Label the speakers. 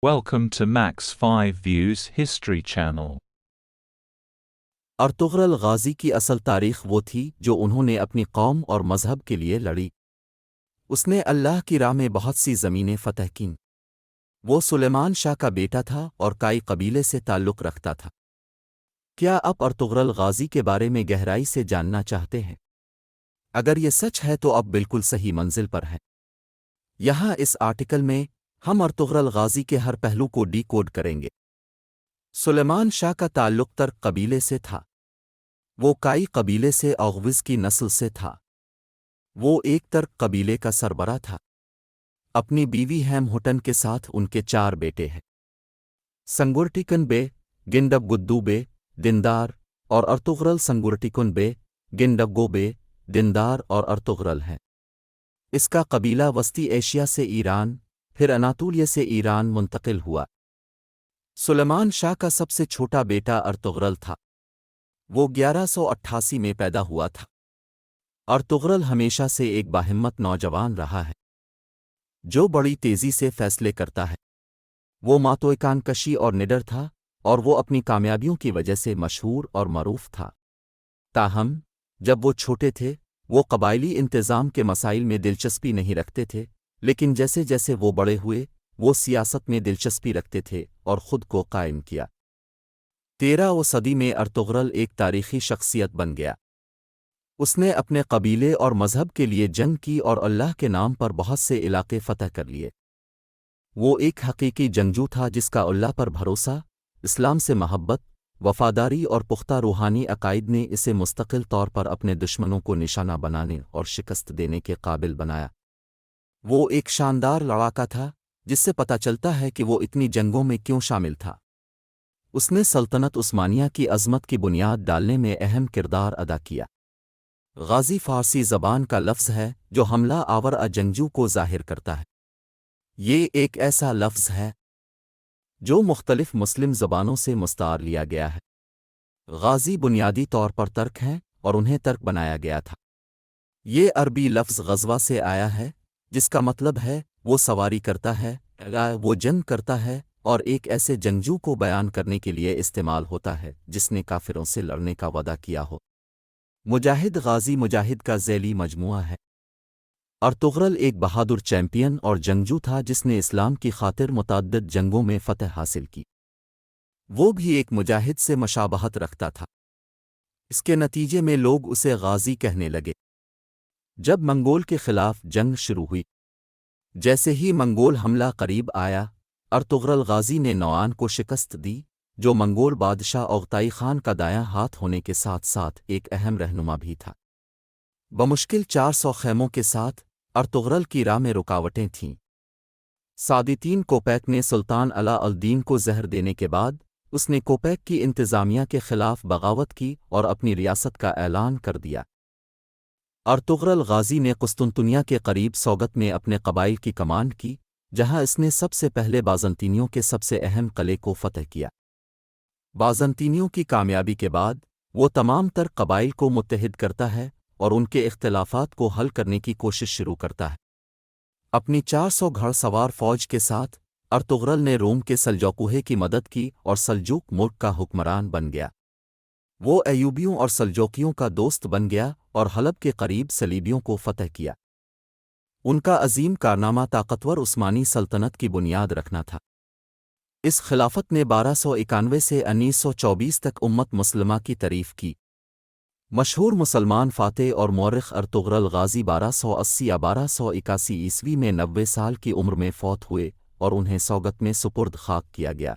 Speaker 1: Welcome to Max 5 Views History Channel.
Speaker 2: Ertugrul Ghazi کی اصل تاریخ وہ تھی جو انہوں نے اپنی قوم اور مذہب کے لیے لڑی۔ اس نے اللہ کی راہ میں بہت سی زمینیں فتح کیں۔ وہ سلیمان شاہ کا بیٹا تھا اور کائی قبیلے سے تعلق رکھتا تھا۔ کیا آپ ارطغرل غازی کے بارے میں گہرائی سے جاننا چاہتے ہیں؟ اگر یہ سچ ہے تو اب بالکل صحیح منزل پر ہیں۔ یہاں اس آرٹیکل میں ہم ارطغرل غازی کے ہر پہلو کو ڈی کوڈ کریں گے۔ سلیمان شاہ کا تعلق ترک قبیلے سے تھا۔ وہ کائی قبیلے سے اوغوز کی نسل سے تھا۔ وہ ایک ترک قبیلے کا سربراہ تھا۔ اپنی بیوی ہیم ہوٹن کے ساتھ ان کے 4 بیٹے ہیں۔ سنگورٹیکن بے، گنڈب گدو بے، دندار اور ارطغرل سنگورٹیکن بے، گنڈگو بے، دندار اور ارطغرل ہیں۔ اس کا قبیلہ وسطی ایشیا سے ایران، پھر اناطولیہ سے ایران منتقل ہوا۔ سلیمان شاہ کا سب سے چھوٹا بیٹا ارطغرل تھا۔ وہ 1188 میں پیدا ہوا تھا۔ ارطغرل ہمیشہ سے ایک باہمت نوجوان رہا ہے، جو بڑی تیزی سے فیصلے کرتا ہے۔ وہ ماتوئکان کشی اور نڈر تھا، اور وہ اپنی کامیابیوں کی وجہ سے مشہور اور معروف تھا۔ تاہم جب وہ چھوٹے تھے، وہ قبائلی انتظام کے مسائل میں دلچسپی نہیں رکھتے تھے، لیکن جیسے جیسے وہ بڑے ہوئے، وہ سیاست میں دلچسپی رکھتے تھے اور خود کو قائم کیا۔ 13ویں صدی میں ارطغرل ایک تاریخی شخصیت بن گیا۔ اس نے اپنے قبیلے اور مذہب کے لیے جنگ کی اور اللہ کے نام پر بہت سے علاقے فتح کر لیے۔ وہ ایک حقیقی جنگجو تھا جس کا اللہ پر بھروسہ، اسلام سے محبت، وفاداری اور پختہ روحانی عقائد نے اسے مستقل طور پر اپنے دشمنوں کو نشانہ بنانے اور شکست دینے کے قابل بنایا۔ وہ ایک شاندار لڑاکا تھا، جس سے پتہ چلتا ہے کہ وہ اتنی جنگوں میں کیوں شامل تھا۔ اس نے سلطنت عثمانیہ کی عظمت کی بنیاد ڈالنے میں اہم کردار ادا کیا۔ غازی فارسی زبان کا لفظ ہے جو حملہ آور جنگجو کو ظاہر کرتا ہے۔ یہ ایک ایسا لفظ ہے جو مختلف مسلم زبانوں سے مستعار لیا گیا ہے۔ غازی بنیادی طور پر ترک ہیں اور انہیں ترک بنایا گیا تھا۔ یہ عربی لفظ غزوہ سے آیا ہے، جس کا مطلب ہے وہ سواری کرتا ہے، وہ جنگ کرتا ہے، اور ایک ایسے جنگجو کو بیان کرنے کے لیے استعمال ہوتا ہے جس نے کافروں سے لڑنے کا وعدہ کیا ہو۔ مجاہد غازی مجاہد کا ذیلی مجموعہ ہے۔ ارطغرل ایک بہادر چیمپئن اور جنگجو تھا جس نے اسلام کی خاطر متعدد جنگوں میں فتح حاصل کی۔ وہ بھی ایک مجاہد سے مشابہت رکھتا تھا۔ اس کے نتیجے میں لوگ اسے غازی کہنے لگے۔ جب منگول کے خلاف جنگ شروع ہوئی، جیسے ہی منگول حملہ قریب آیا، ارطغرل غازی نے نوآن کو شکست دی، جو منگول بادشاہ اوغتائی خان کا دایاں ہاتھ ہونے کے ساتھ ساتھ ایک اہم رہنما بھی تھا۔ بمشکل 400 خیموں کے ساتھ ارطغرل کی راہ میں رکاوٹیں تھیں۔ سادتین کوپیک نے سلطان علاء الدین کو زہر دینے کے بعد، اس نے کوپیک کی انتظامیہ کے خلاف بغاوت کی اور اپنی ریاست کا اعلان کر دیا۔ ارطغرل غازی نے قسطنطنیہ کے قریب سوگت میں اپنے قبائل کی کمانڈ کی، جہاں اس نے سب سے پہلے بازنطینیوں کے سب سے اہم قلعے کو فتح کیا۔ بازنطینیوں کی کامیابی کے بعد، وہ تمام تر قبائل کو متحد کرتا ہے اور ان کے اختلافات کو حل کرنے کی کوشش شروع کرتا ہے۔ اپنی 400 گھڑ سوار فوج کے ساتھ، ارطغرل نے روم کے سلجوقوہے کی مدد کی اور سلجوق ملک کا حکمران بن گیا۔ وہ ایوبیوں اور سلجوقیوں کا دوست بن گیا اور حلب کے قریب صلیبیوں کو فتح کیا۔ ان کا عظیم کارنامہ طاقتور عثمانی سلطنت کی بنیاد رکھنا تھا۔ اس خلافت نے 1291 سے 1924 تک امت مسلمہ کی تعریف کی۔ مشہور مسلمان فاتح اور مورخ ارطغرل غازی 1280 یا 1281 عیسوی میں 90 سال کی عمر میں فوت ہوئے اور انہیں سوگت میں سپرد خاک کیا گیا۔